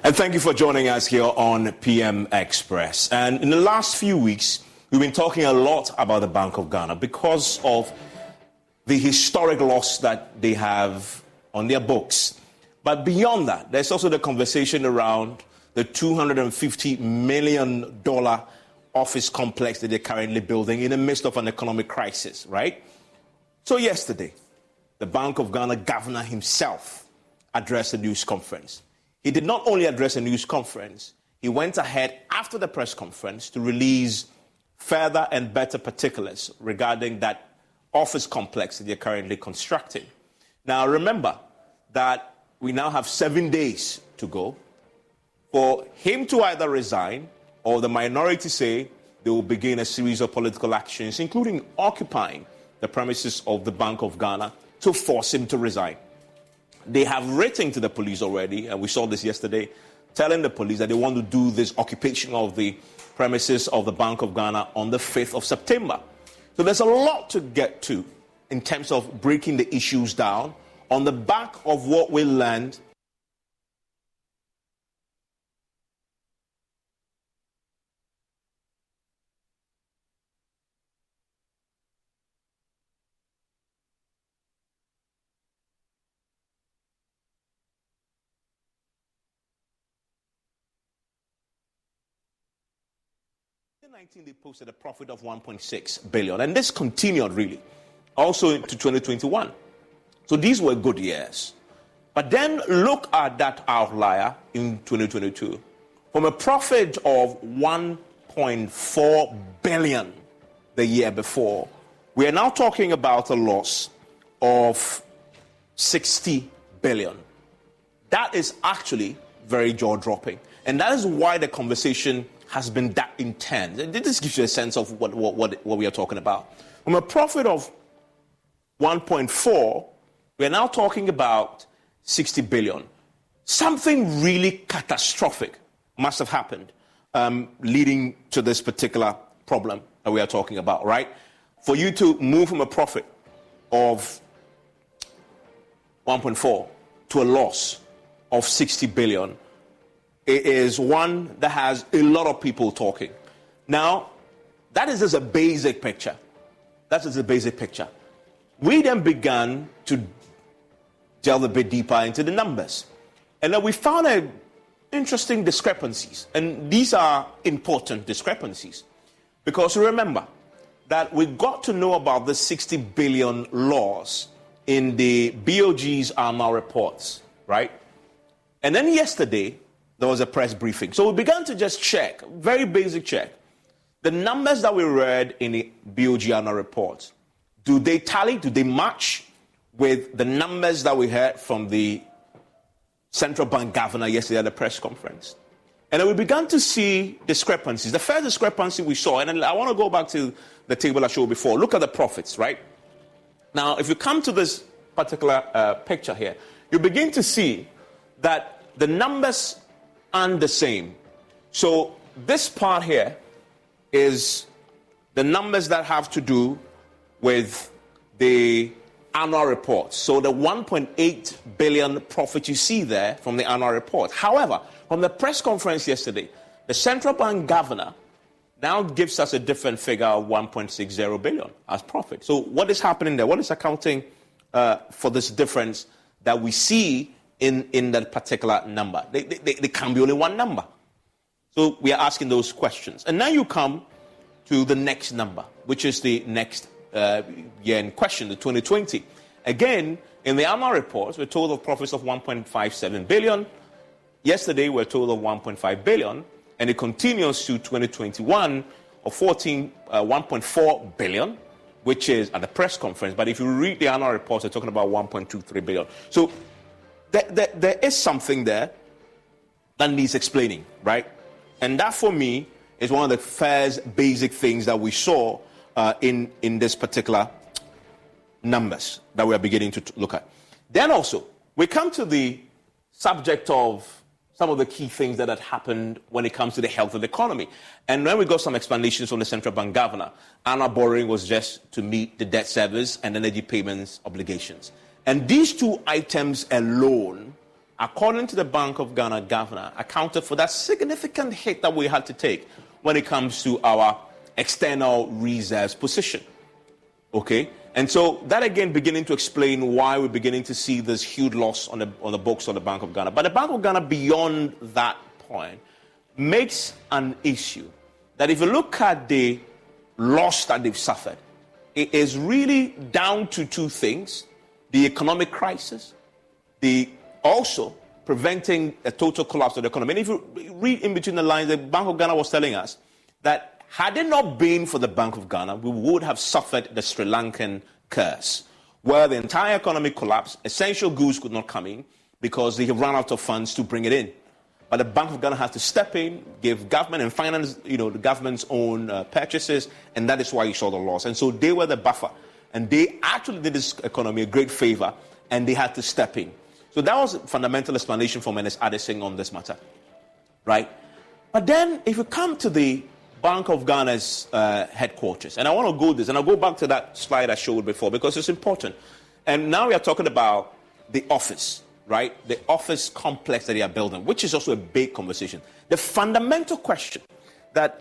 And thank you for joining us here on PM Express. And in the last few weeks, we've been talking a lot about the Bank of Ghana because of the historic loss that they have on their books. But beyond that, there's also the conversation around the $250 million office complex that they're currently building in the midst of an economic crisis, right? So yesterday, the Bank of Ghana governor himself addressed a news conference. He did not only address a news conference, he went ahead after the press conference to release further and better particulars regarding that office complex that they're currently constructing. Now, remember that we now have 7 days to go for him to either resign or the minority say they will begin a series of political actions, including occupying the premises of the Bank of Ghana to force him to resign. They have written to the police already, and we saw this yesterday, telling the police that they want to do this occupation of the premises of the Bank of Ghana on the 5th of September. So there's a lot to get to in terms of breaking the issues down on the back of what we learned. In 2019, they posted a profit of 1.6 billion, and this continued really also into 2021. So these were good years. But then look at that outlier in 2022. From a profit of 1.4 billion the year before, we are now talking about a loss of 60 billion. That is actually very jaw-dropping. And that is why the conversation has been that intense. This gives you a sense of what we are talking about. From a profit of 1.4, we're now talking about 60 billion. Something really catastrophic must have happened leading to this particular problem that we are talking about, right? For you to move from a profit of 1.4 to a loss of 60 billion, it is one that has a lot of people talking. Now, that is just a basic picture. That is a basic picture. We then began to delve a bit deeper into the numbers. And then we found interesting discrepancies. And these are important discrepancies. Because remember that we got to know about the 60 billion loss in the BOG's annual reports, right? And then yesterday, there was a press briefing. So we began to just check, very basic check, the numbers that we read in the BOG annual report. Do they tally? Do they match with the numbers that we heard from the central bank governor yesterday at the press conference? And then we began to see discrepancies. The first discrepancy we saw, and I want to go back to the table I showed before. Look at the profits, right? Now, if you come to this particular picture here, you begin to see that the numbers aren't the same. So this part here is the numbers that have to do with the annual report. So the 1.8 billion profit you see there from the annual report. However, from the press conference yesterday, the central bank governor now gives us a different figure of 1.60 billion as profit. So what is happening there? What is accounting for this difference that we see in that particular number? They can be only one number. So we are asking those questions. And now you come to the next number, which is the next year in question, the 2020. Again, in the annual reports, we're told of profits of 1.57 billion. Yesterday, we're told of 1.5 billion. And it continues to 2021 of 1.4 billion, which is at the press conference. But if you read the annual reports, they're talking about 1.23 billion. So there is something there that needs explaining, right? And that, for me, is one of the first basic things that we saw in this particular numbers that we are beginning to look at. Then also, we come to the subject of some of the key things that had happened when it comes to the health of the economy. And when we got some explanations from the central bank governor, annual borrowing was just to meet the debt service and energy payments obligations. And these two items alone according to the Bank of Ghana governor, accounted for that significant hit that we had to take when it comes to our external reserves position. Okay? And so that again beginning to explain why we're beginning to see this huge loss on the books of the Bank of Ghana. But the Bank of Ghana, beyond that point, makes an issue that if you look at the loss that they've suffered, it is really down to two things: the economic crisis, the also preventing a total collapse of the economy. And if you read in between the lines, the Bank of Ghana was telling us that had it not been for the Bank of Ghana, we would have suffered the Sri Lankan curse, where the entire economy collapsed, essential goods could not come in because they have run out of funds to bring it in. But the Bank of Ghana had to step in, give government and finance, the government's own purchases, and that is why you saw the loss. And so they were the buffer. And they actually did this economy a great favor, and they had to step in. So that was a fundamental explanation from Ernest Addison on this matter, right? But then if you come to the Bank of Ghana's headquarters, and I want to go this, and I'll go back to that slide I showed before because it's important. And now we are talking about the office, right? The office complex that they are building, which is also a big conversation. The fundamental question that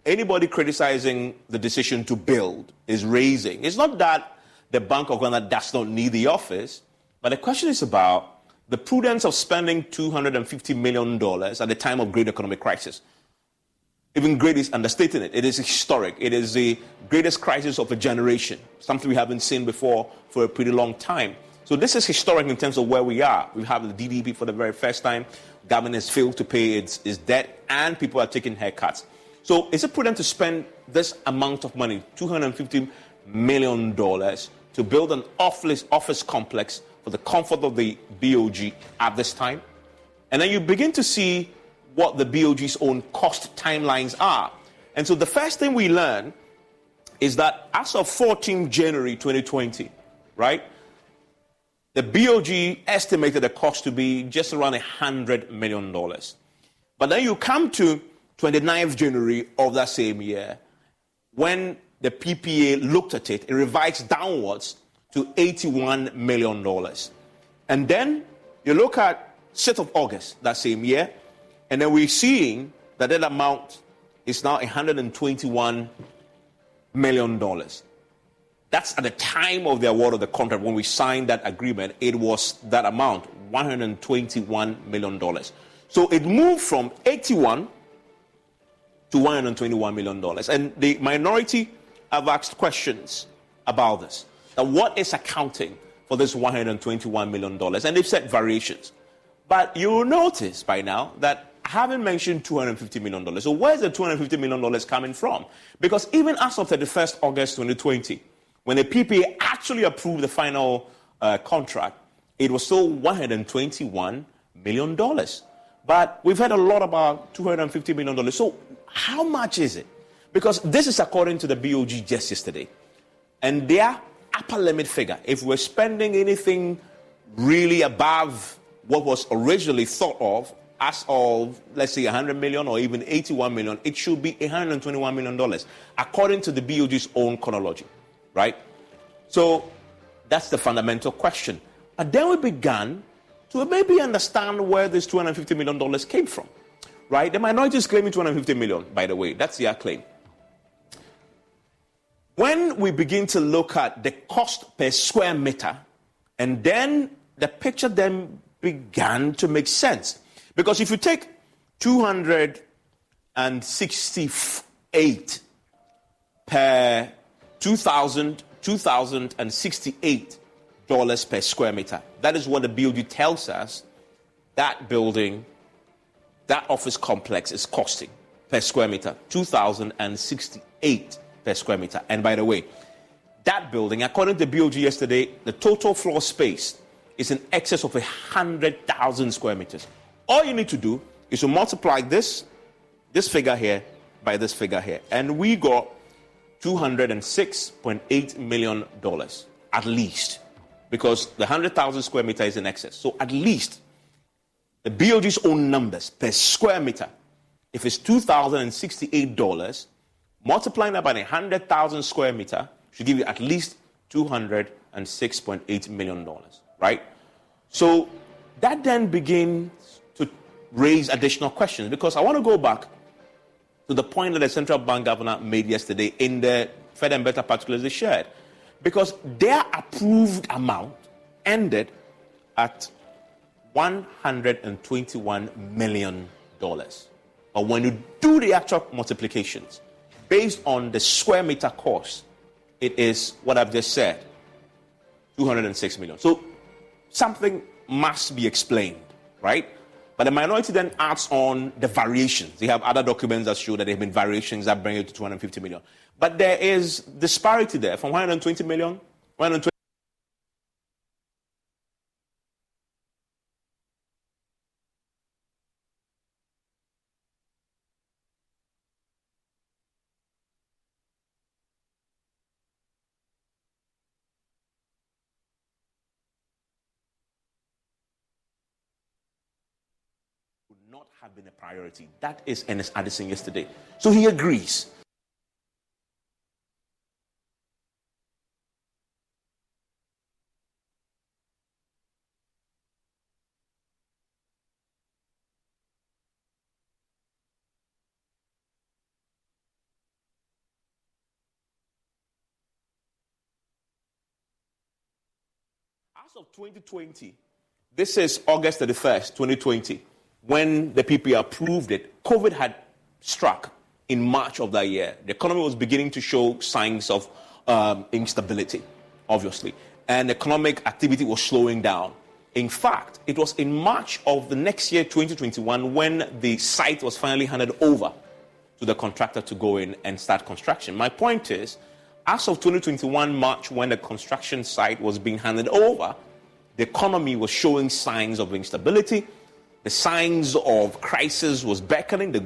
anybody criticizing the decision to build is raising is not that the Bank of Ghana does not need the office, but the question is about the prudence of spending $250 million at the time of great economic crisis. Even great is understating it. It is historic. It is the greatest crisis of a generation, something we haven't seen before for a pretty long time. So this is historic in terms of where we are. We have the DDP for the very first time. Government has failed to pay its debt, and people are taking haircuts. So is it prudent to spend this amount of money, $250 million, to build an office complex for the comfort of the BOG at this time? And then you begin to see what the BOG's own cost timelines are. And so the first thing we learn is that as of 14 January 2020, right, the BOG estimated the cost to be just around $100 million. But then you come to 29th January of that same year, when the PPA looked at it, it revised downwards to $81 million. And then you look at 6th of August that same year, and then we're seeing that that amount is now $121 million. That's at the time of the award of the contract. When we signed that agreement, it was that amount, $121 million. So it moved from 81 to $121 million. And the minority have asked questions about this. Now, what is accounting for this $121 million? And they've set variations. But you'll notice by now that I haven't mentioned $250 million. So where's the $250 million coming from? Because even as of 31st August 2020, when the PPA actually approved the final contract, it was still $121 million. But we've heard a lot about $250 million. So how much is it? Because this is according to the BOG just yesterday. And their upper limit figure, if we're spending anything really above what was originally thought of as of, let's say, 100 million or even 81 million, it should be $121 million, according to the BOG's own chronology, right? So that's the fundamental question. But then we began to maybe understand where this $250 million came from, right? The minority is claiming $250 million, by the way. That's their claim. When we begin to look at the cost per square meter, and then the picture then began to make sense. Because if you take 268 per $2,068 per square meter, that is what the BOG tells us that building, that office complex is costing per square meter, $2,068 per square meter. And by the way, that building, according to BOG yesterday, the total floor space is in excess of 100,000 square meters. All you need to do is to multiply this figure here by this figure here, and we got $206.8 million at least, because the 100,000 square meter is in excess. So at least the BOG's own numbers per square meter, if it's $2,068, multiplying that by 100,000 square meter should give you at least $206.8 million, right? So That then begins to raise additional questions, because I want to go back to the point that the central bank governor made yesterday in the Fed and Better particulars they shared, because their approved amount ended at $121 million. But when you do the actual multiplications based on the square meter cost, it is what I've just said, 206 million. So something must be explained, right? But the minority then adds on the variations. They have other documents that show that there have been variations that bring it to 250 million. But there is disparity there from 120 million, 120. Not have been a priority. That is Ernest Addison yesterday. So he agrees. As of 2020, this is August 31st, 2020, when the PP approved it, COVID had struck in March of that year. The economy was beginning to show signs of instability, obviously, and economic activity was slowing down. In fact, it was in March of the next year, 2021, when the site was finally handed over to the contractor to go in and start construction. My point is, as of 2021 March, when the construction site was being handed over, the economy was showing signs of instability. The signs of crisis was beckoning. The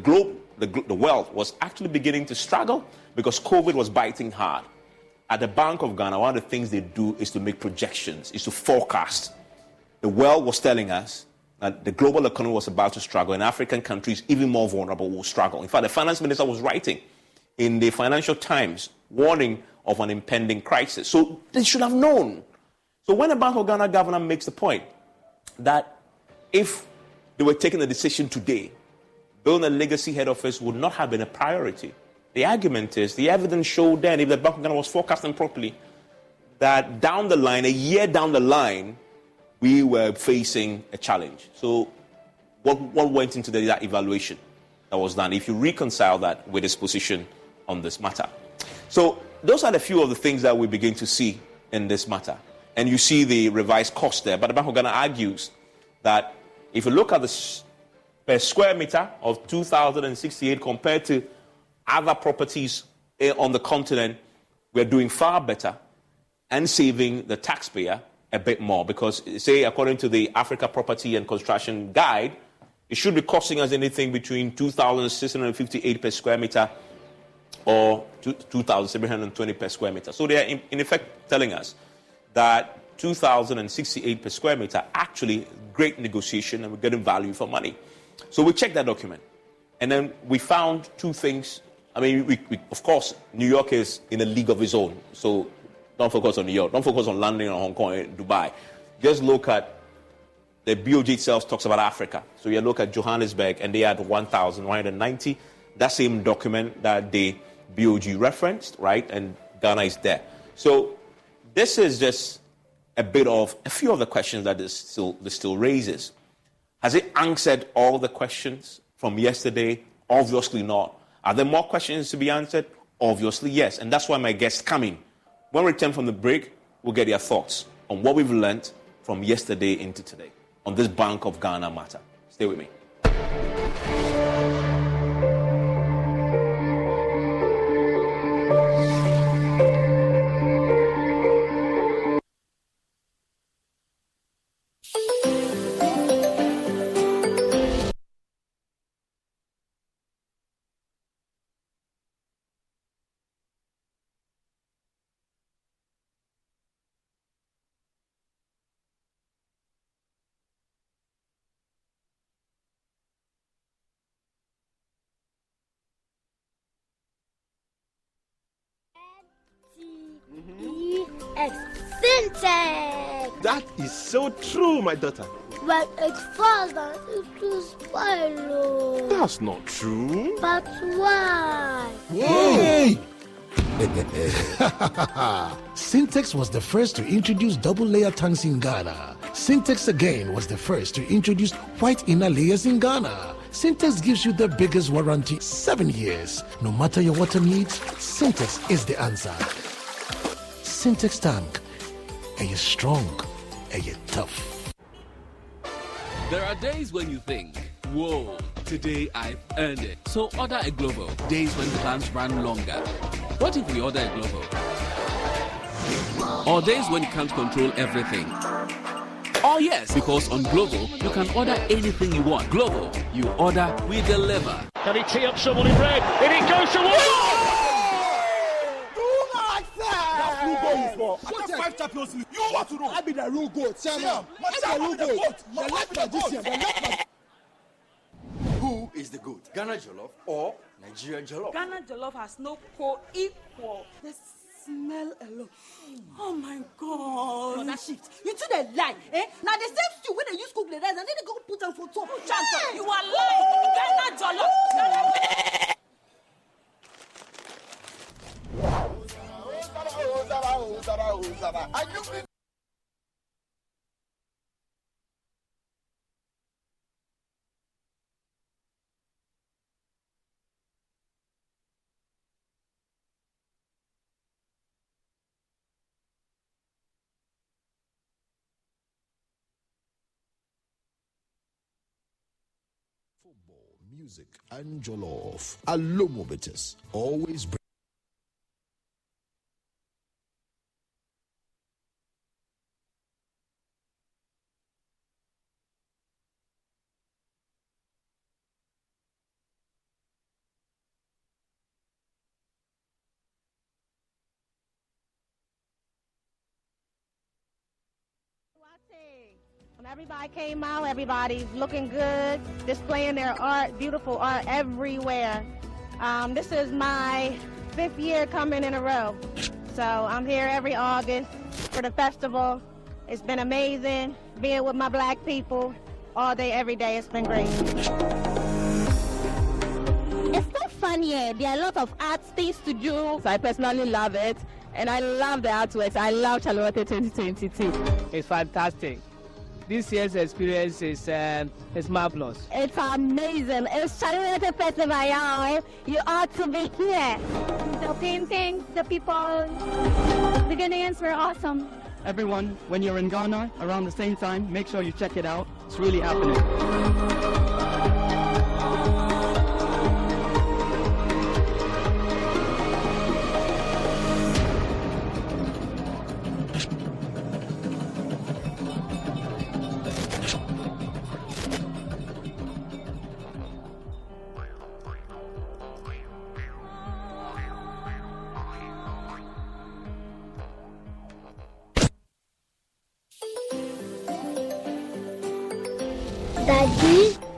world was actually beginning to struggle because COVID was biting hard. At the Bank of Ghana, one of the things they do is to make projections, is to forecast. The world was telling us that the global economy was about to struggle, and African countries, even more vulnerable, will struggle. In fact, the finance minister was writing in the Financial Times, warning of an impending crisis. So they should have known. So when the Bank of Ghana governor makes the point that if they were taking a decision today, building a legacy head office would not have been a priority. The argument is, the evidence showed then, if the Bank of Ghana was forecasting properly, that down the line, a year down the line, we were facing a challenge. So what went into that evaluation that was done, if you reconcile that with his position on this matter? So those are the few of the things that we begin to see in this matter. And you see the revised cost there. But the Bank of Ghana argues that if you look at the per square meter of 2,068 compared to other properties on the continent, we're doing far better and saving the taxpayer a bit more. Because, say, according to the Africa Property and Construction Guide, it should be costing us anything between 2,658 per square meter or 2,720 per square meter. So they are, in effect, telling us that 2,068 per square meter, actually great negotiation, and we're getting value for money. So we checked that document, and then we found two things. I mean, we of course, New York is in a league of its own, so don't focus on New York, don't focus on London or Hong Kong or Dubai. Just look at the BOG itself talks about Africa. So you look at Johannesburg, and they had 1,190. That same document that the BOG referenced, right? And Ghana is there. So this is just a few of the questions that this still raises. Has it answered all the questions from yesterday? Obviously not. Are there more questions to be answered? Obviously yes. And that's why my guests come in. When we return from the break, we'll get their thoughts on what we've learned from yesterday into today on this Bank of Ghana matter. Stay with me. Fintech. That is so true, my daughter. When it falls down, it will spoil. That's not true. But why? Hey! Syntex was the first to introduce double-layer tanks in Ghana. Syntex again was the first to introduce white inner layers in Ghana. Syntex gives you the biggest warranty, 7 years. No matter your water needs, Syntex is the answer. Syntex tank. Are you strong? Are you tough? There are days when you think, whoa, today I've earned it. So order a Glovo. Days when plans run longer. What if we order a Glovo? Or days when you can't control everything. Oh yes, because on Glovo, you can order anything you want. Glovo, you order, we deliver. Can he tee up someone in red? And it goes to What the 5 Champions League? You want to know? I be the real goat. Chairman. I be the real goat. The left magician. Who is the goat? Ghana Jollof or Nigeria Jollof? Ghana Jollof has no co-equal. The smell alone. Oh my God. Oh, that shift. You two they lie, eh? Now the same stew when they use cook the rice and then they go put them for top. Hey, you are lying. Ghana Jollof. Football, music, and jollof. Alomovitus always bring. When everybody came out, everybody's looking good, displaying their art, beautiful art everywhere. This is my 5th year coming in a row. So I'm here every August for the festival. It's been amazing being with my black people all day, every day. It's been great. It's so fun here. There are a lot of art things to do. So I personally love it. And I love the artworks. I love Charlotte 2022. It's fantastic. This year's experience is marvelous. It's amazing. It's Charlotte Festival, y'all. You ought to be here. The paintings, the people, the Ghanaians were awesome. Everyone, when you're in Ghana around the same time, make sure you check it out. It's really happening.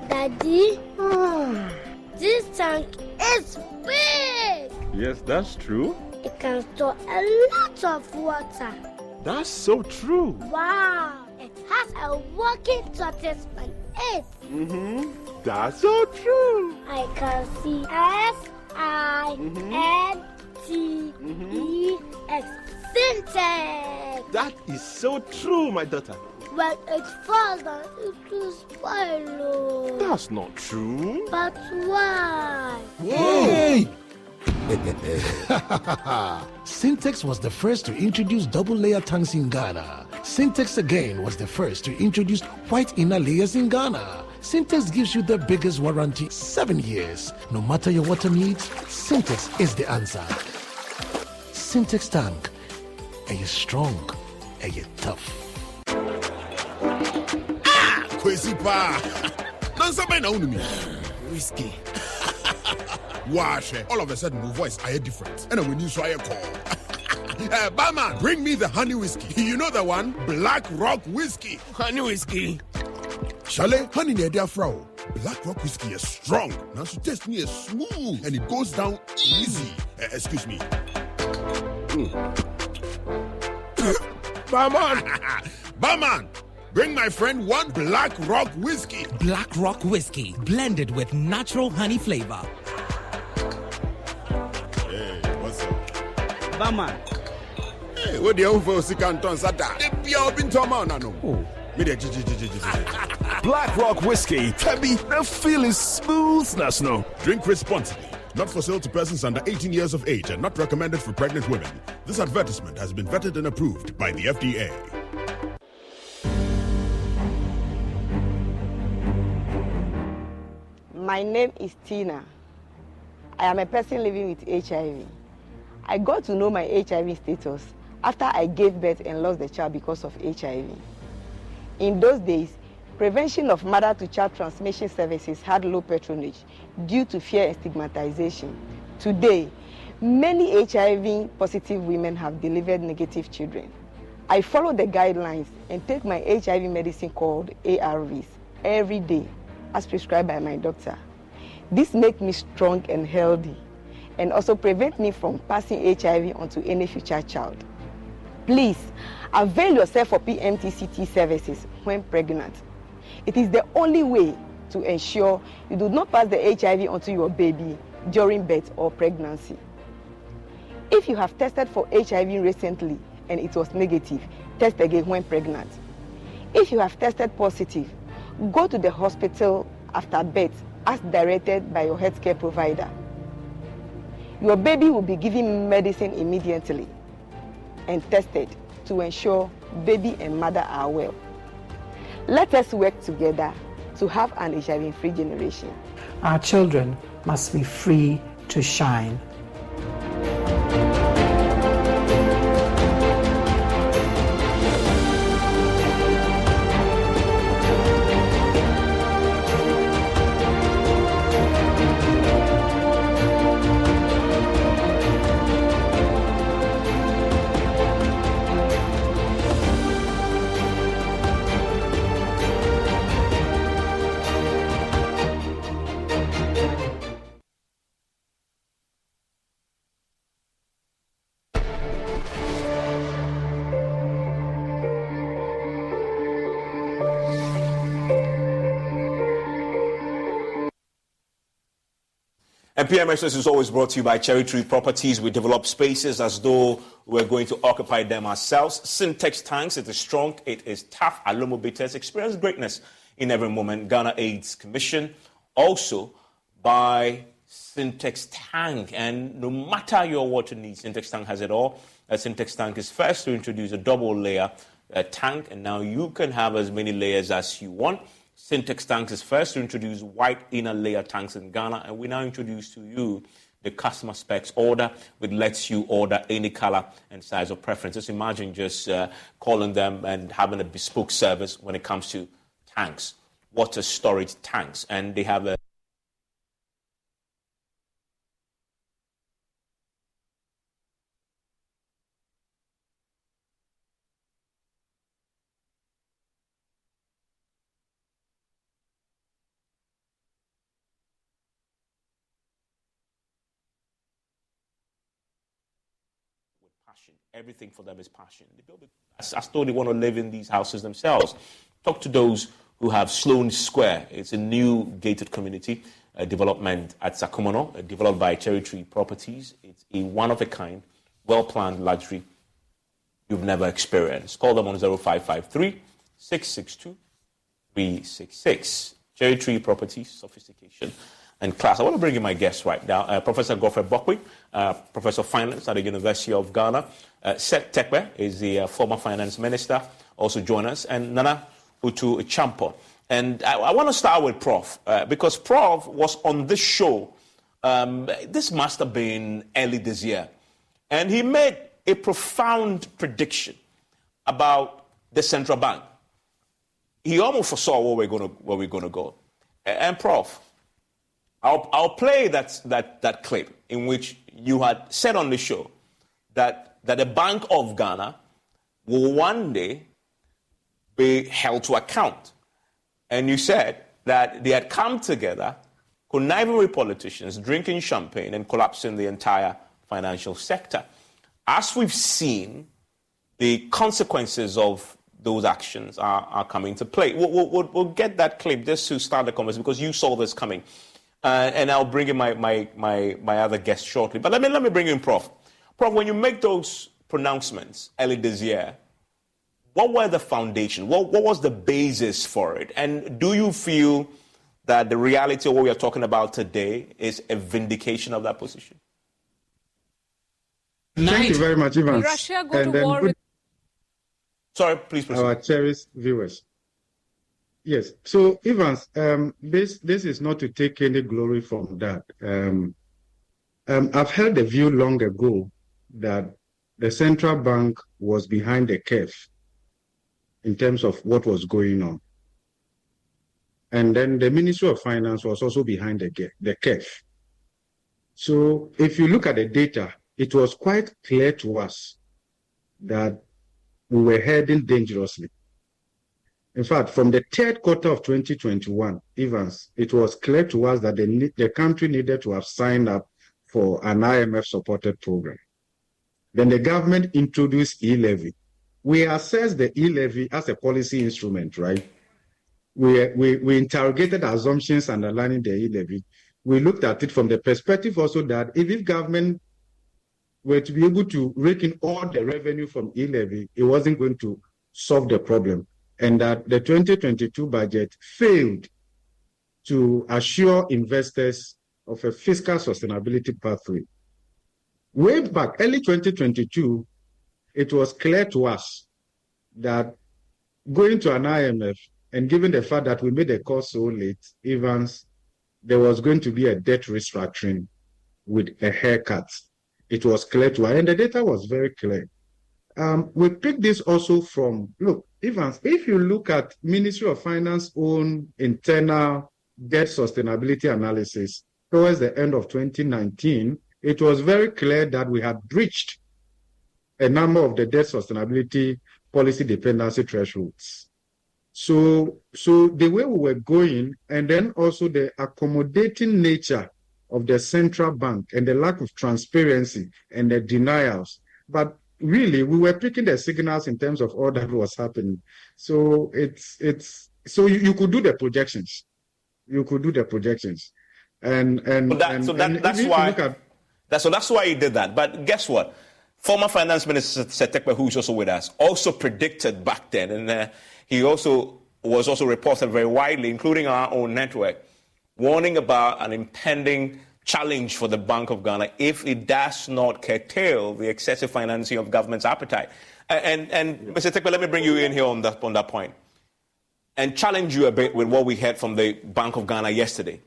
Daddy, this tank is big. Yes, that's true. It can store a lot of water. That's so true. Wow, it has a working tortoise on it. That's so true. I can see S-I-N-T-E-X. Syntex. That is so true, my daughter. When it falls down, it will spoil. That's not true. But why? Hey! Syntex was the first to introduce double-layer tanks in Ghana. Syntex again was the first to introduce white inner layers in Ghana. Syntex gives you the biggest warranty, 7 years. No matter your water needs, Syntex is the answer. Syntex tank. Are you strong? Are you tough? Crazy pa. Don't say no to me. Whiskey. Wash. All of a sudden, my voice I hear different. And when you saw a call. Barman, bring me the honey whiskey. You know the one? Black Rock whiskey. Honey whiskey. Chalet, honey near their fro. Black Rock whiskey is strong. Now she taste me is smooth and it goes down easy. Excuse me. Barman. Barman. Bring my friend one Black Rock whiskey. Black Rock whiskey, blended with natural honey flavor. Hey, what's up? Bama. Hey, what the hell for Sikanton Sata? The pure Bintoma Nano. Oh, me the Black Rock whiskey. Tabby, the feeling smooth, no. Drink responsibly. Not for sale to persons under 18 years of age and not recommended for pregnant women. This advertisement has been vetted and approved by the FDA. My name is Tina. I am a person living with HIV. I got to know my HIV status after I gave birth and lost the child because of HIV. In those days, prevention of mother-to-child transmission services had low patronage due to fear and stigmatization. Today, many HIV-positive women have delivered negative children. I follow the guidelines and take my HIV medicine called ARVs every day, as prescribed by my doctor. This makes me strong and healthy, and also prevent me from passing HIV onto any future child. Please, avail yourself for PMTCT services when pregnant. It is the only way to ensure you do not pass the HIV onto your baby during birth or pregnancy. If you have tested for HIV recently and it was negative, test again when pregnant. If you have tested positive, go to the hospital after birth as directed by your healthcare provider. Your baby will be given medicine immediately and tested to ensure baby and mother are well. Let us work together to have an HIV-free generation. Our children must be free to shine. And PMXS is always brought to you by Cherry Tree Properties. We develop spaces as though we're going to occupy them ourselves. Syntex tanks, it is strong, it is tough. Alomo bitters, experience greatness in every moment. Ghana AIDS Commission, also by Syntex Tank. And no matter your water needs, Syntex Tank has it all. Syntex Tank is first to introduce a double layer tank, and now you can have as many layers as you want. Syntex Tanks is first to introduce white inner layer tanks in Ghana, and we now introduce to you the customer specs order, which lets you order any color and size of preference. Just imagine just calling them and having a bespoke service when it comes to tanks, water storage tanks, and they have a passion. Everything for them is passion. They build it as though they want to live in these houses themselves. Talk to those who have Sloane Square. It's a new gated community development at Sakumono, developed by Cherry Tree Properties. It's a one-of-a-kind, well-planned luxury you've never experienced. Call them on 0553 662 366. Cherry Tree Properties, sophistication and class. I want to bring in my guest right now, Professor Godfrey Bokwe, Professor of Finance at the University of Ghana. Seth Tekwe is the former finance minister, also join us, and Nana Utu Champo. And I want to start with Prof, because Prof was on this show, this must have been early this year, and he made a profound prediction about the central bank. He almost foresaw where we're going to go. And Prof, I'll play that clip in which you had said on the show that the Bank of Ghana will one day be held to account. And you said that they had come together, conniving with politicians, drinking champagne and collapsing the entire financial sector. As we've seen the consequences of those actions are coming to play. We'll get that clip just to start the conversation because you saw this coming. And I'll bring in my other guest shortly. But let me bring in Prof. Prof, when you make those pronouncements early this year, what were the foundation? What was the basis for it? And do you feel that the reality of what we are talking about today is a vindication of that position? Thank you very much, Evans. Russia go to war with... Sorry, please proceed. Our cherished viewers. Yes. So, Evans, this is not to take any glory from that. I've heard the view long ago that the central bank was behind the curve in terms of what was going on. And then the Ministry of Finance was also behind the curve. So if you look at the data, it was quite clear to us that we were heading dangerously. In fact, from the third quarter of 2021, Evans, it was clear to us that the country needed to have signed up for an IMF-supported program. Then the government introduced e-levy. We assessed the e-levy as a policy instrument, right? We interrogated assumptions underlying the e-levy. We looked at it from the perspective also that if government were to be able to rake in all the revenue from e-levy, it wasn't going to solve the problem. And that the 2022 budget failed to assure investors of a fiscal sustainability pathway. Way back, early 2022, it was clear to us that going to an IMF, and given the fact that we made a call so late, Evans, there was going to be a debt restructuring with a haircut. It was clear to us, and the data was very clear. We picked this also from, look, Evans, if you look at Ministry of Finance's own internal debt sustainability analysis towards the end of 2019, it was very clear that we had breached a number of the debt sustainability policy dependency thresholds. So the way we were going, and then also the accommodating nature of the central bank and the lack of transparency and the denials. But really, we were picking the signals in terms of all that was happening. So you could do the projections. You could do the projections. That's why he did that. But guess what? Former Finance Minister Setekpe, who's also with us, also predicted back then, and he also was also reported very widely, including our own network, warning about an impending challenge for the Bank of Ghana if it does not curtail the excessive financing of government's appetite. And Mr. Setekpe, let me bring you in here on that point and challenge you a bit with what we heard from the Bank of Ghana yesterday.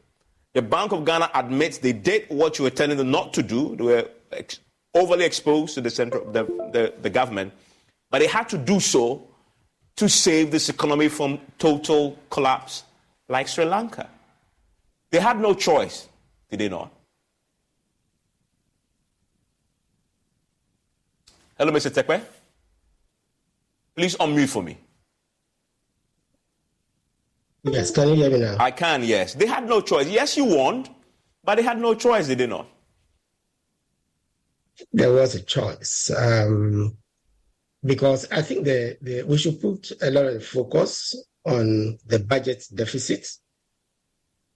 The Bank of Ghana admits they did what you were telling them not to do. They were overly exposed to the government, but they had to do so to save this economy from total collapse like Sri Lanka. They had no choice, did they not? Hello, Mr. Tekwe. Please unmute for me. Yes, can you hear me now? I can, yes. They had no choice. Yes, you warned, but they had no choice, did they not? There was a choice. Because I think we should put a lot of focus on the budget deficit,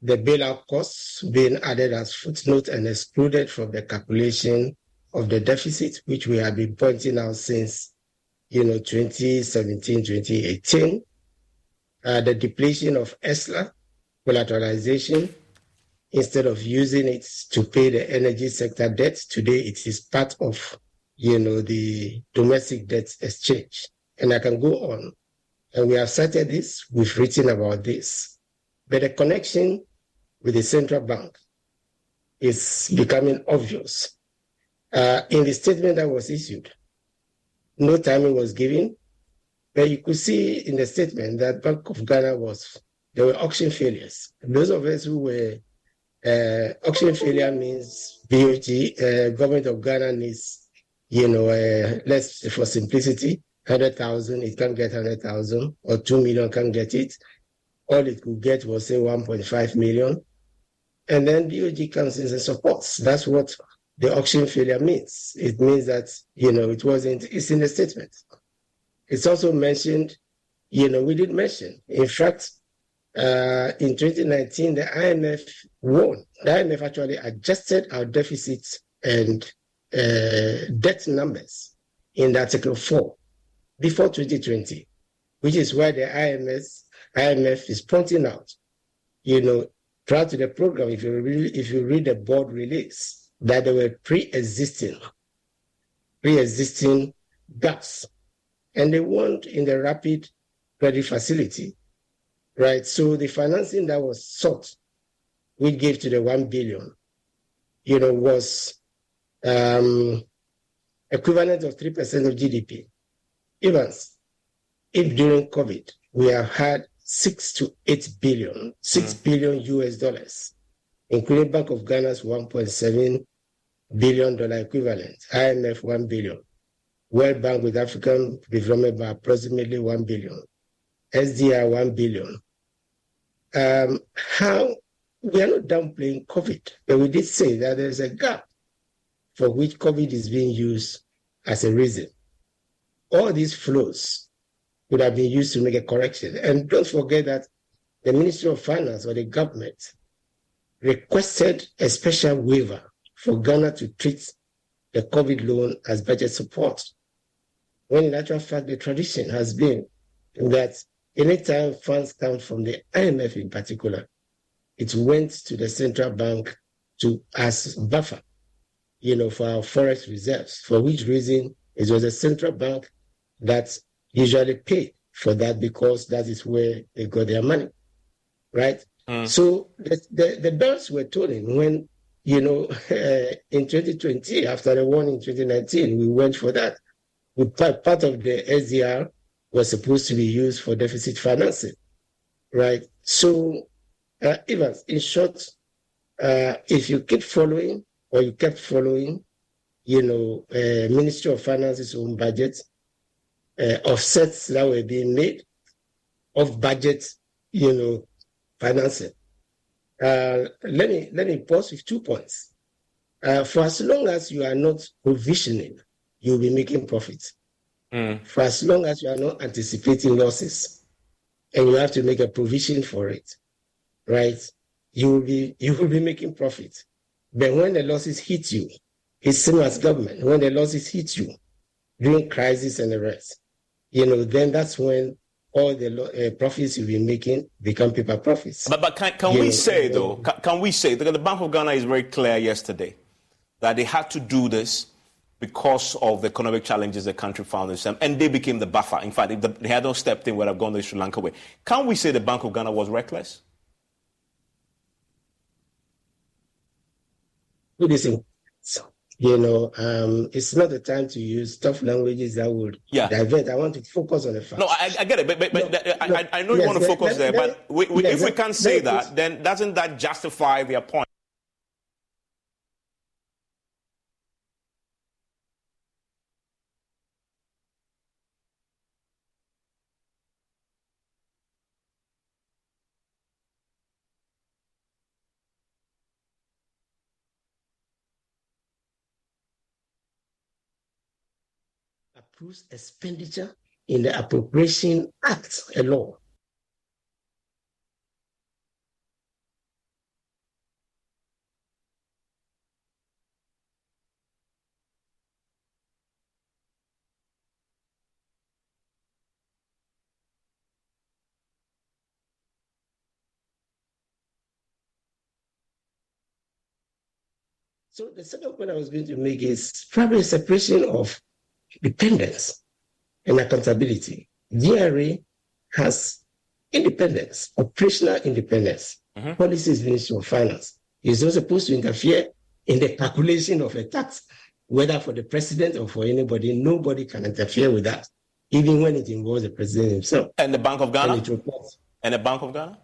the bailout costs being added as footnote and excluded from the calculation of the deficit, which we have been pointing out since 2017, 2018. The depletion of ESLA, collateralization, instead of using it to pay the energy sector debt, today it is part of the domestic debt exchange. And I can go on. And we have cited this, we've written about this. But the connection with the central bank is becoming obvious. In the statement that was issued, no timing was given, but you could see in the statement that Bank of Ghana there were auction failures. Those of us who were, auction failure means BOG, Government of Ghana needs, let's, for simplicity, 100,000, it can't get 100,000, or 2 million can't get it. All it could get was, say, 1.5 million. And then BOG comes in and supports. That's what the auction failure means. It means that, it's in the statement. It's also mentioned we did mention. In fact, in 2019, the IMF won. The IMF actually adjusted our deficits and debt numbers in Article 4 before 2020, which is why the IMF is pointing out, prior to the program, if you read the board release, that there were pre-existing gaps, and they want in the rapid credit facility, right? So the financing that was sought, we gave to the 1 billion, was equivalent of 3% of GDP. Evans, if during COVID we have had 6 to 8 billion, 6 billion US dollars, including Bank of Ghana's $1.7 billion equivalent, IMF 1 billion, World Bank with African Development by approximately 1 billion, SDR 1 billion. How we are not downplaying COVID, but we did say that there's a gap for which COVID is being used as a reason. All these flows would have been used to make a correction. And don't forget that the Ministry of Finance or the government requested a special waiver for Ghana to treat the COVID loan as budget support. When in actual fact, the tradition has been that anytime funds come from the IMF in particular, it went to the central bank as buffer, for our forex reserves, for which reason it was the central bank that usually paid for that because that is where they got their money, right? So the bells were tolling when, in 2020, after the one in 2019, we went for that. Part of the SDR was supposed to be used for deficit financing, right? So, Evans, in short, if you keep following, or you kept following, Ministry of Finance's own budget, offsets that were being made of budget, financing. Let me pause with 2 points. For as long as you are not provisioning, you'll be making profits. For as long as you are not anticipating losses, and you have to make a provision for it, right? You will be making profit. But when the losses hit you, it's same as government. When the losses hit you during crisis and the rest, then that's when all the profits you've been making become paper profits. But can we say, though, can we say, because the Bank of Ghana is very clear yesterday, that they had to do this because of the economic challenges the country found itself, and they became the buffer. In fact, if they had not stepped in, would have gone the Sri Lanka way. Can we say the Bank of Ghana was reckless? Listen, it's not the time to use tough languages that would divert. I want to focus on the facts. No, I get it, but I know you want to focus there, but if we can't say that, then doesn't that justify their point? Approves expenditure in the Appropriation Act alone. So the second point I was going to make is probably a separation of dependence and accountability. GRA has independence, operational independence. Policy is Ministry of Finance. It's not supposed to interfere in the calculation of a tax, whether for the president or for anybody. Nobody can interfere with that, even when it involves the president himself. And the Bank of Ghana? And the Bank of Ghana?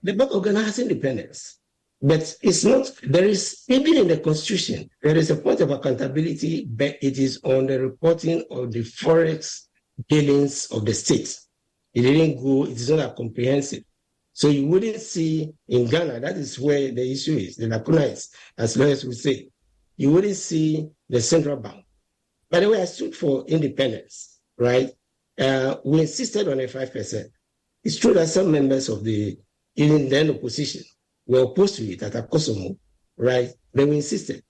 The Bank of Ghana has independence. But it's not, there is, even in the Constitution, there is a point of accountability, but it is on the reporting of the forex dealings of the states. It didn't go, it is not a comprehensive. So you wouldn't see in Ghana, that is where the issue is, the lacuna is, as lawyers would say. You wouldn't see the central bank. By the way, I stood for independence, right? We insisted on a 5%. It's true that some members of the even then opposition were opposed to it at Akosomo, right? They were insistent,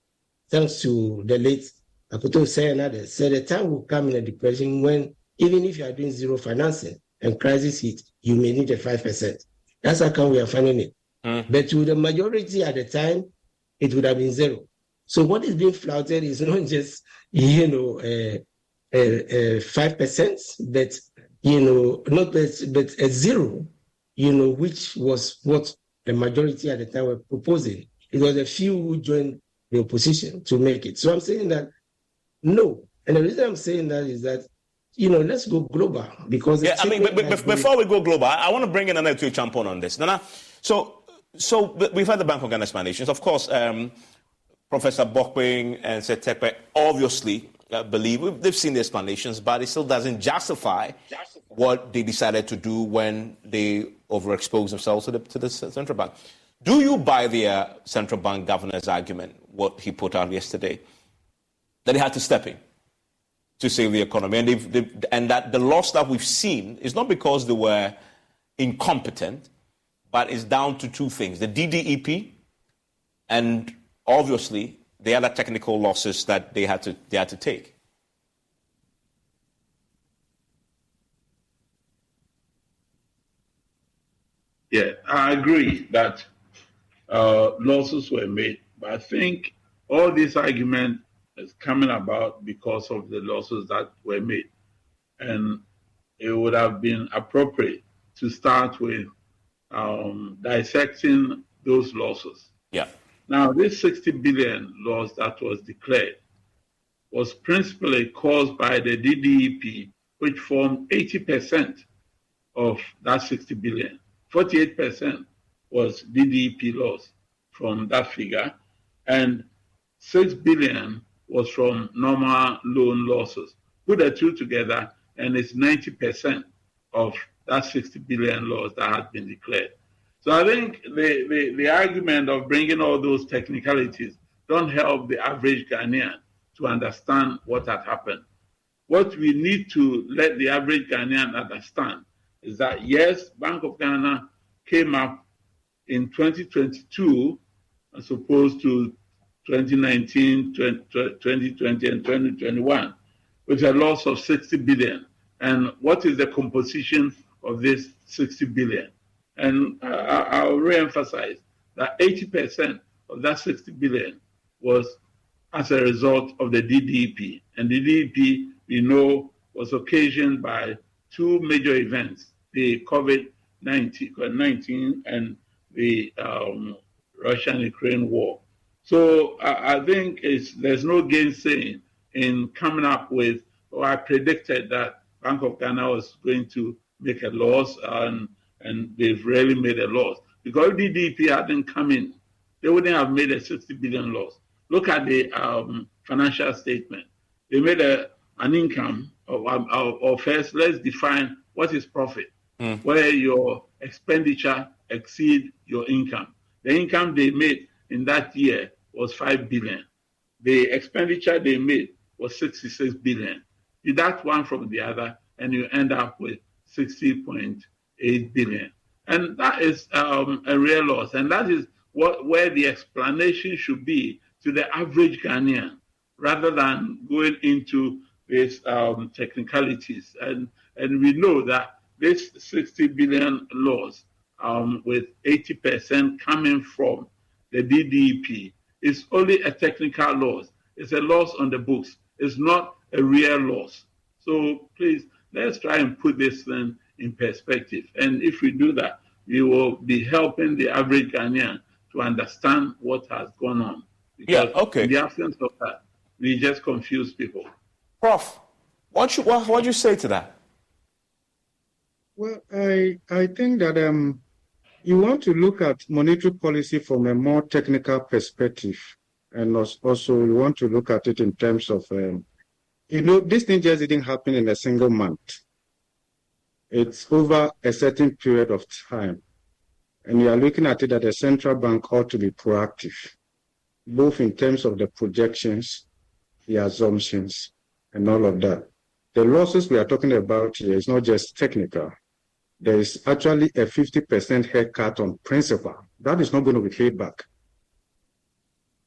thanks to the late Akoto Sayana, said the time will come in a depression when even if you are doing zero financing and crisis hit, you may need a 5%. That's how come we are finding it. But to the majority at the time, it would have been zero. So what is being flouted is not just, 5%, but, not but a zero, which was what the majority at the time were proposing. It was a few who joined the opposition to make it. So I'm saying that no. And the reason I'm saying that is that, let's go global because before we go global, I want to bring in Nana to jump on this. Nana, so we've had the Bank of Ghana explanations. Of course, Professor Bokwing and Setekpe obviously believe they've seen the explanations, but it still doesn't justify what they decided to do when they overexposed themselves to the central bank. Do you buy the central bank governor's argument, what he put out yesterday, that they had to step in to save the economy, and that the loss that we've seen is not because they were incompetent, but it's down to two things: the DDEP and obviously the other technical losses that they had to take? Yeah, I agree that losses were made, but I think all this argument is coming about because of the losses that were made. And it would have been appropriate to start with dissecting those losses. Yeah. Now, this 60 billion loss that was declared was principally caused by the DDEP, which formed 80% of that 60 billion. 48% was DDEP loss from that figure, and 6 billion was from normal loan losses. Put the two together, and it's 90% of that 60 billion loss that has been declared. So I think the argument of bringing all those technicalities don't help the average Ghanaian to understand what had happened. What we need to let the average Ghanaian understand is that, yes, Bank of Ghana came up in 2022 as opposed to 2019, 2020, and 2021 with a loss of 60 billion. And what is the composition of this 60 billion? And I'll re-emphasize that 80% of that 60 billion was as a result of the DDEP. And the DDEP, we know, was occasioned by two major events, the COVID-19 and the Russian-Ukraine war. So I think there's no gainsaying in coming up with, I predicted that Bank of Ghana was going to make a loss, and they've really made a loss. Because if the DDP hadn't come in, they wouldn't have made a 60 billion loss. Look at the financial statement. They made an income of first, let's define what is profit, where your expenditure exceed your income. The income they made in that year was 5 billion. The expenditure they made was 66 billion. Deduct one from the other, and you end up with 60.8 billion. And that is a real loss. And that is where the explanation should be to the average Ghanaian, rather than going into these technicalities. And we know that this 60 billion loss, with 80% coming from the DDEP, is only a technical loss. It's a loss on the books. It's not a real loss. So please, let's try and put this thing in perspective. And if we do that, we will be helping the average Ghanaian to understand what has gone on. Because in the absence of that, we just confuse people. Prof, what do you say to that? Well, I think that you want to look at monetary policy from a more technical perspective. And also you want to look at it in terms of, this thing just didn't happen in a single month. It's over a certain period of time. And you are looking at it that the central bank ought to be proactive, both in terms of the projections, the assumptions, and all of that. The losses we are talking about here is not just technical. there is actually a 50% haircut on principal. That is not going to be paid back.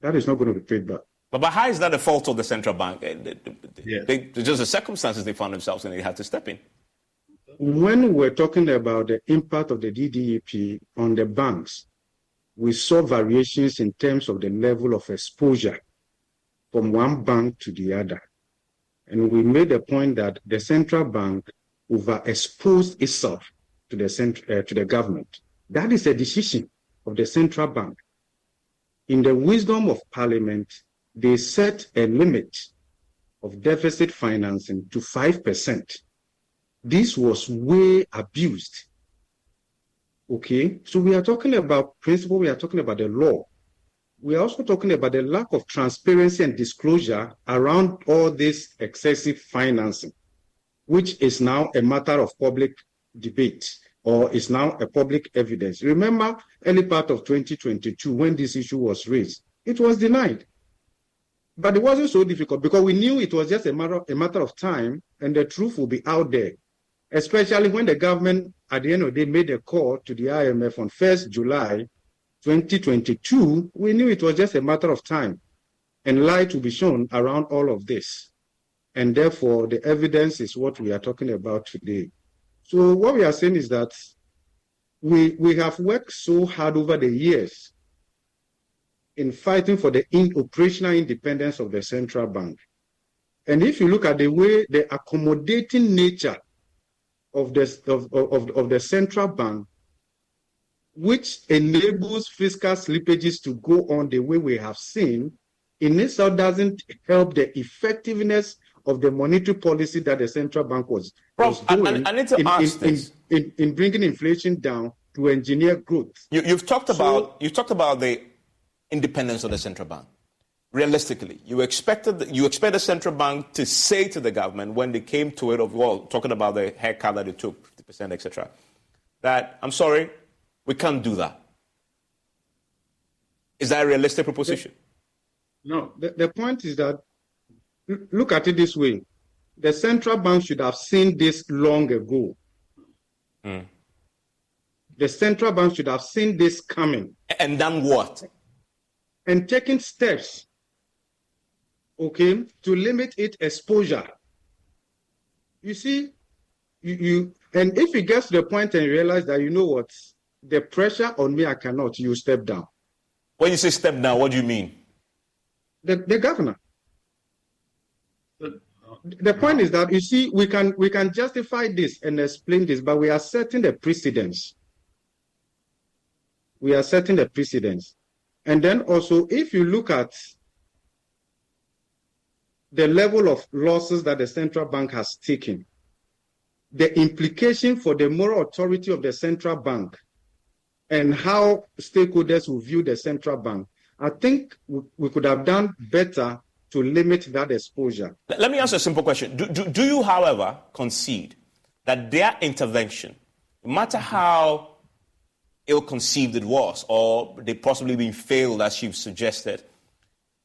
That is not going to be paid back. But how is that a fault of the central bank? Just the circumstances they found themselves in, they had to step in. When we're talking about the impact of the DDEP on the banks, we saw variations in terms of the level of exposure from one bank to the other. And we made the point that the central bank overexposed itself to the government. That is a decision of the central bank. In the wisdom of Parliament, they set a limit of deficit financing to 5%. This was way abused. Okay, so we are talking about principle, we are talking about the law. We are also talking about the lack of transparency and disclosure around all this excessive financing, which is now a matter of public debate or is now a public evidence. Remember, early part of 2022, when this issue was raised, it was denied. But it wasn't so difficult because we knew it was just a matter of time and the truth will be out there, especially when the government, at the end of the day, made a call to the IMF on 1st July 2022. We knew it was just a matter of time and light will be shown around all of this. And therefore, the evidence is what we are talking about today. So what we are saying is that we have worked so hard over the years in fighting for the operational independence of the central bank. And if you look at the way, the accommodating nature of the central bank, which enables fiscal slippages to go on the way we have seen, in itself doesn't help the effectiveness of the monetary policy that the central bank was doing I need to ask this. In bringing inflation down to engineer growth. You've talked about the independence of the central bank. Realistically, you expect the central bank to say to the government when they came to it, talking about the haircut that it took, 50%, etc., that, I'm sorry, we can't do that. Is that a realistic proposition? No, the point is that, look at it this way. The central bank should have seen this long ago. The central bank should have seen this coming. And done what? And taken steps, okay, to limit its exposure. You see, and if it gets to the point and you realize that, you know what, the pressure on me, I cannot, you step down. When you say step down, what do you mean? The governor. The point is that, you see, we can justify this and explain this, but we are setting the precedence. We are setting the precedence. And then also, if you look at the level of losses that the central bank has taken, the implication for the moral authority of the central bank and how stakeholders will view the central bank, I think we could have done better to limit that exposure. Let me ask a simple question. Do you, however, concede that their intervention, no matter how ill-conceived it was, or they possibly been failed, as you've suggested,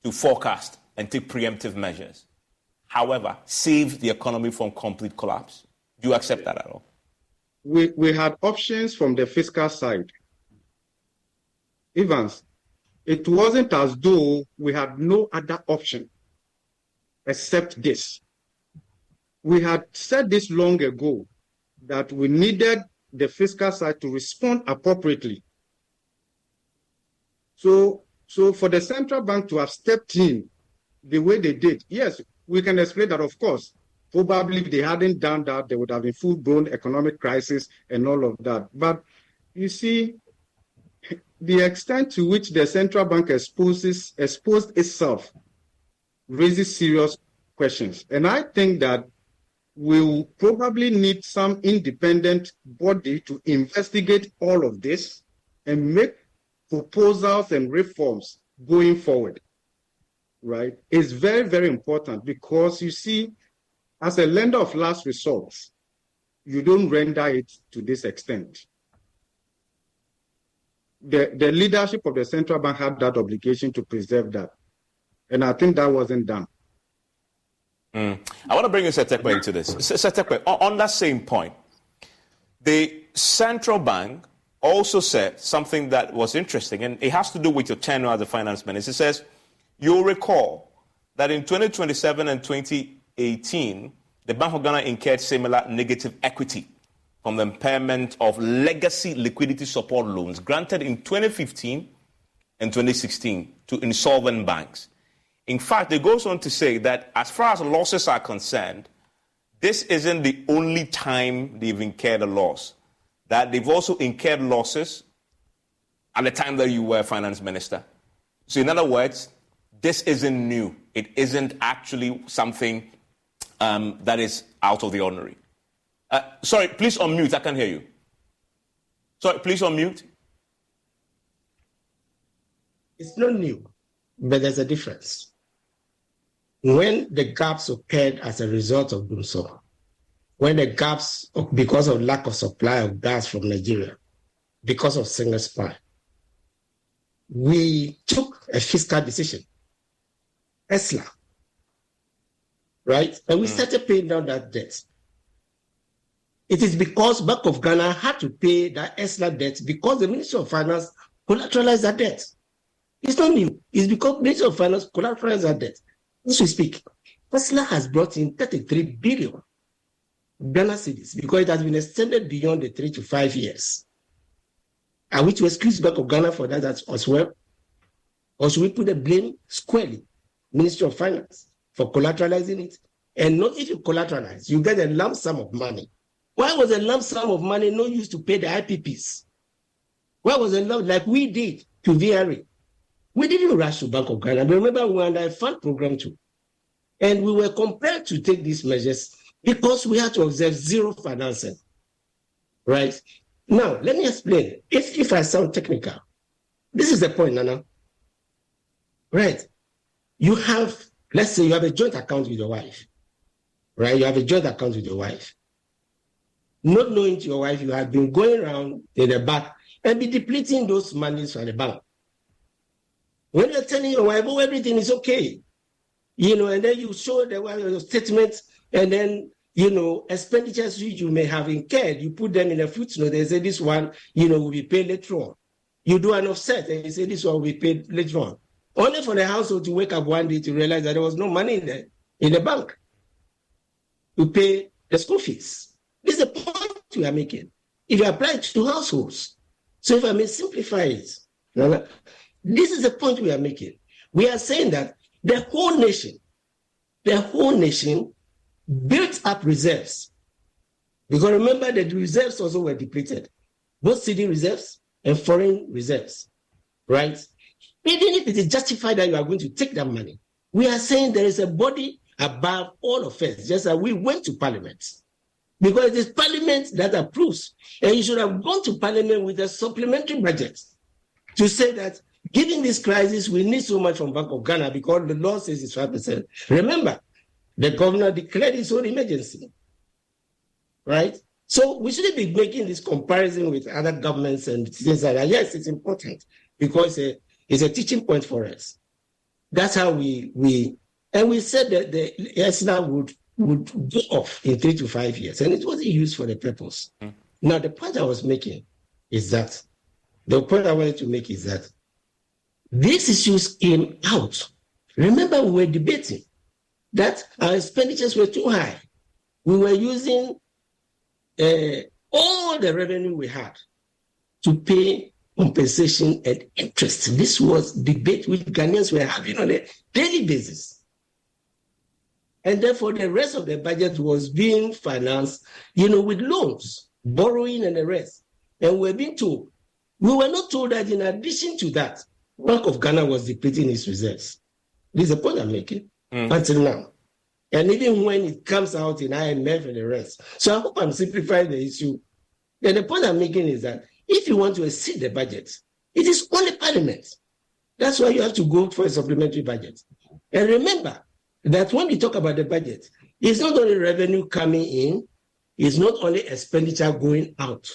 to forecast and take preemptive measures, however, saved the economy from complete collapse? Do you accept that at all? We had options from the fiscal side. Evans, it wasn't as though we had no other option except this. We had said this long ago, that we needed the fiscal side to respond appropriately. So for the central bank to have stepped in the way they did, yes, we can explain that, of course. Probably if they hadn't done that, there would have been full-blown economic crisis and all of that. But you see, the extent to which the central bank exposed itself raises serious questions. And I think that we'll probably need some independent body to investigate all of this and make proposals and reforms going forward, right? It's very, very important because, you see, as a lender of last resort, you don't render it to this extent. The leadership of the central bank had that obligation to preserve that. And I think that wasn't done. I want to bring Setekwe into this. Setekwe, on that same point, the central bank also said something that was interesting, and it has to do with your tenure as a finance minister. It says, you'll recall that in 2027 and 2018, the Bank of Ghana incurred similar negative equity from the impairment of legacy liquidity support loans granted in 2015 and 2016 to insolvent banks. In fact, it goes on to say that as far as losses are concerned, this isn't the only time they've incurred a loss. That they've also incurred losses at the time that you were finance minister. So in other words, this isn't new. It isn't actually something that is out of the ordinary. Sorry, please unmute. I can't hear you. Sorry, please unmute. It's not new, but there's a difference. When the gaps occurred as a result of doing so, when the gaps, because of lack of supply of gas from Nigeria, because of single supply, we took a fiscal decision, ESLA, right? And we started paying down that debt. It is because Bank of Ghana had to pay that ESLA debt because the Ministry of Finance collateralized that debt. It's not new. It's because the Ministry of Finance collateralized that debt. As we speak, ESLA has brought in 33 billion Ghana cedis because it has been extended beyond the 3 to 5 years. Are we to excuse Bank of Ghana for that as well? Or should we put the blame squarely, Ministry of Finance, for collateralizing it? And not if you collateralize, you get a lump sum of money. Why was a lump sum of money not used to pay the IPPs? Why was a lump, like we did to VRA? We didn't rush to Bank of Ghana. But remember, we were under a fund program too. And we were compelled to take these measures because we had to observe zero financing. Right? Now, let me explain. If I sound technical, this is the point, Nana. Right? You have, let's say you have a joint account with your wife. Right? You have a joint account with your wife. Not knowing to your wife, you have been going around in the back and be depleting those monies from the bank. When you're telling your wife, oh, everything is okay, and then you show the wife your statements, and then, expenditures which you may have incurred, you put them in a footnote. They say this one, will be paid later on. You do an offset, and you say this one will be paid later on. Only for the household to wake up one day to realize that there was no money in the bank to pay the school fees. This is the point we are making. If you apply it to households, so if I may simplify it, this is the point we are making. We are saying that the whole nation built up reserves. Because remember that the reserves also were depleted, both city reserves and foreign reserves, right? Even if it is justified that you are going to take that money, we are saying there is a body above all of us, just as we went to Parliament. Because it is Parliament that approves. And you should have gone to Parliament with a supplementary budget to say that given this crisis, we need so much from Bank of Ghana because the law says it's 5%. Remember, the governor declared his own emergency, right? So we shouldn't be making this comparison with other governments and things like that. Yes, it's important because it's a teaching point for us. That's how we said that the ESNA would go off in 3 to 5 years, and it wasn't used for the purpose. Now, the point I was making is that these issues came out. Remember, we were debating that our expenditures were too high. We were using all the revenue we had to pay compensation and interest. This was debate which Ghanaians were having on a daily basis. And therefore, the rest of the budget was being financed, with loans, borrowing and the rest. And we were not told that in addition to that, Bank of Ghana was depleting its reserves. This is the point I'm making until now. And even when it comes out in IMF and the rest. So I hope I'm simplifying the issue. And the point I'm making is that if you want to exceed the budget, it is only Parliament. That's why you have to go for a supplementary budget. And remember that when we talk about the budget, it's not only revenue coming in, it's not only expenditure going out.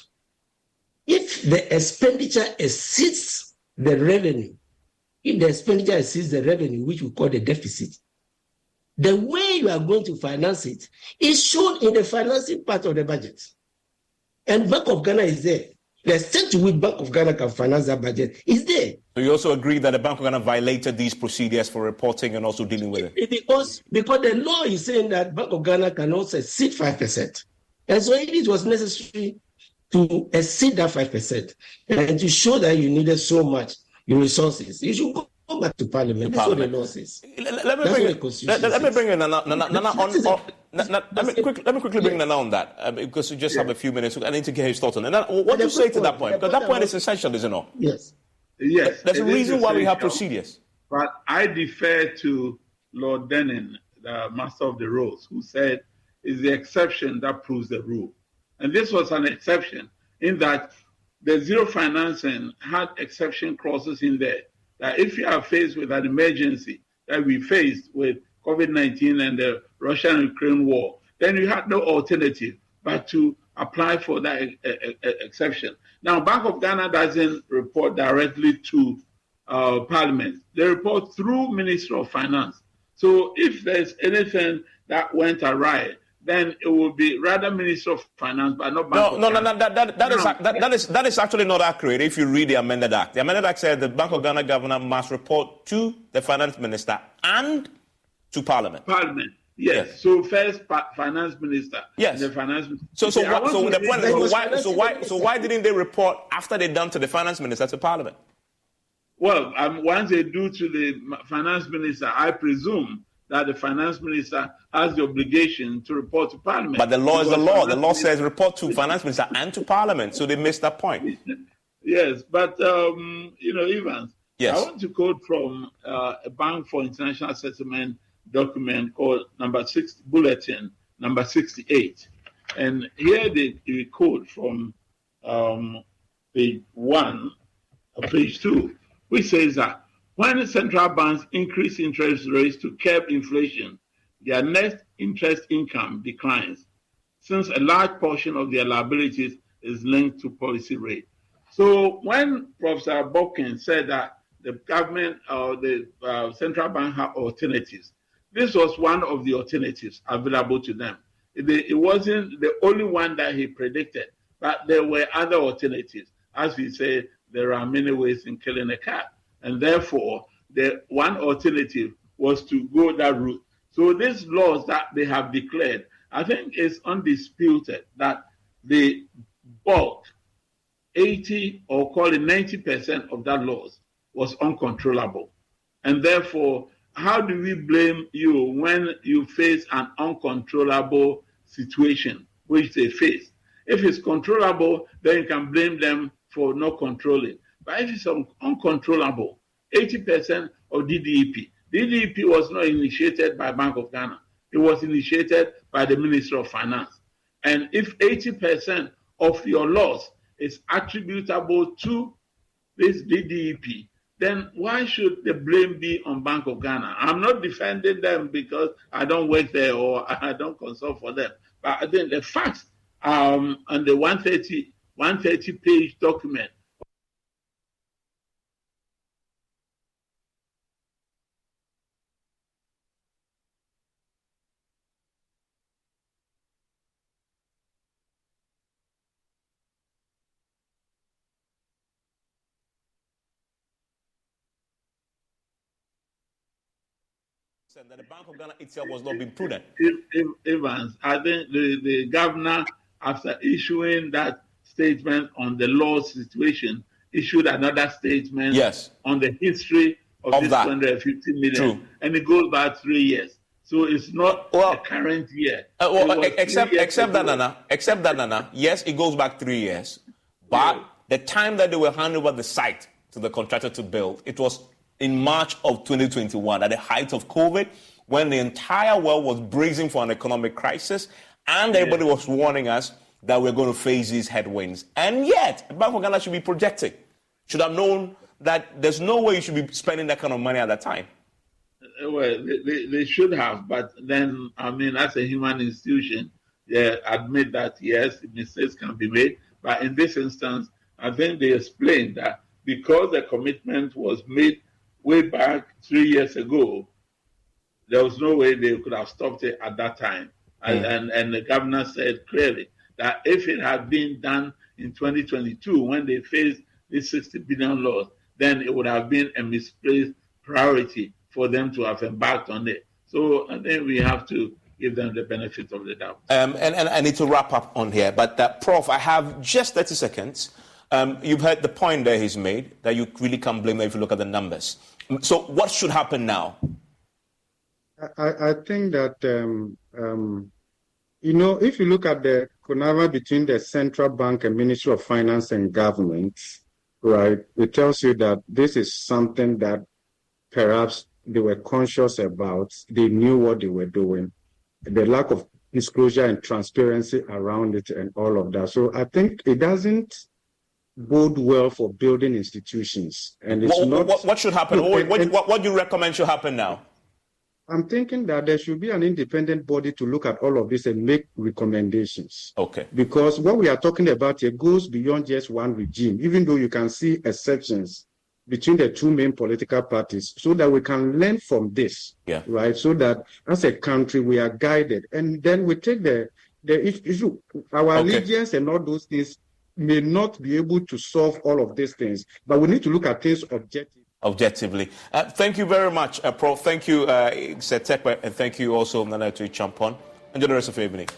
If the expenditure exceeds the revenue, which we call the deficit, the way you are going to finance it is shown in the financing part of the budget. And Bank of Ghana is there. The extent to which Bank of Ghana can finance that budget is there. So you also agree that the Bank of Ghana violated these procedures for reporting and also dealing with it? Because the law is saying that Bank of Ghana can also exceed 5%. And so it was necessary to exceed that 5% and to show that you needed so much resources. You should go back to Parliament. That's what the law says. Let me bring in Nana on that because we just have a few minutes. I need to get his thoughts on it. What do you say to that point? Because that point is essential, isn't it? Yes. Yes. There's a reason why we have procedures. But I defer to Lord Denning, the Master of the Rolls, who said it's the exception that proves the rule. And this was an exception in that the zero financing had exception clauses in there. That if you are faced with an emergency that we faced with COVID-19 and the Russian-Ukraine war, then you had no alternative but to apply for that exception. Now, Bank of Ghana doesn't report directly to Parliament. They report through Ministry of Finance. So if there's anything that went awry, then it will be rather Ministry of Finance, but not Bank of Ghana. That is actually not accurate if you read the amended act. The amended act said the Bank of Ghana governor must report to the finance minister and to Parliament. Parliament, yes. So first, finance minister. Yes. The finance. So the point is, why didn't they report after they done to the finance minister to Parliament? Well, once they do to the finance minister, I presume that the finance minister has the obligation to report to Parliament. But the law is the law. The law says report to finance minister and to Parliament. So they missed that point. Yes, but Evans. Yes. I want to quote from a Bank for International Settlement document called Bulletin number 68, and here they quote from page 1 or page 2, which says that when central banks increase interest rates to curb inflation, their net interest income declines, since a large portion of their liabilities is linked to policy rate. So when Professor Bobkin said that the government or the central bank have alternatives, this was one of the alternatives available to them. It wasn't the only one that he predicted, but there were other alternatives. As we say, there are many ways in killing a cat. And therefore, the one alternative was to go that route. So these laws that they have declared, I think it's undisputed that the bulk, 80 or call it 90% of that laws was uncontrollable. And therefore, how do we blame you when you face an uncontrollable situation, which they face? If it's controllable, then you can blame them for not controlling. But if it's uncontrollable, 80% of DDEP. DDEP was not initiated by Bank of Ghana. It was initiated by the Ministry of Finance. And if 80% of your loss is attributable to this DDEP, then why should the blame be on Bank of Ghana? I'm not defending them because I don't work there or I don't consult for them. But I think the facts on the 130-page document that the Bank of Ghana itself was not being prudent. Evans, I think the governor, after issuing that statement on the law situation, issued another statement on the history of this 250 million. True. And it goes back 3 years. So it's not the current year. Except that, Nana, yes, it goes back 3 years. But the time that they were handing over the site to the contractor to build, it was in March of 2021, at the height of COVID, when the entire world was bracing for an economic crisis, and everybody was warning us that we're going to face these headwinds. And yet, Bank of Ghana should be projecting, should have known that there's no way you should be spending that kind of money at that time. Well, they should have, but then, I mean, as a human institution, they admit that, yes, mistakes can be made. But in this instance, I think they explained that because the commitment was made way back 3 years ago, there was no way they could have stopped it at that time. And the governor said clearly that if it had been done in 2022 when they faced this 60 billion loss, then it would have been a misplaced priority for them to have embarked on it. So I think we have to give them the benefit of the doubt. And I need to wrap up on here, but Prof, I have just 30 seconds. You've heard the point there he's made, that you really can't blame them if you look at the numbers. So what should happen now? I think that, if you look at the connection between the central bank and Ministry of Finance and government, right, it tells you that this is something that perhaps they were conscious about. They knew what they were doing. The lack of disclosure and transparency around it and all of that. So I think it doesn't bode well for building institutions. And it's what should happen? What do you recommend should happen now? I'm thinking that there should be an independent body to look at all of this and make recommendations. Okay. Because what we are talking about here goes beyond just one regime, even though you can see exceptions between the two main political parties, so that we can learn from this, right? So that as a country, we are guided. And then we take the issue, our allegiance and all those things may not be able to solve all of these things, but we need to look at things objectively. Thank you very much, Prof. Thank you, Setekwe, and thank you also, Nana, to Champon. Enjoy the rest of your evening.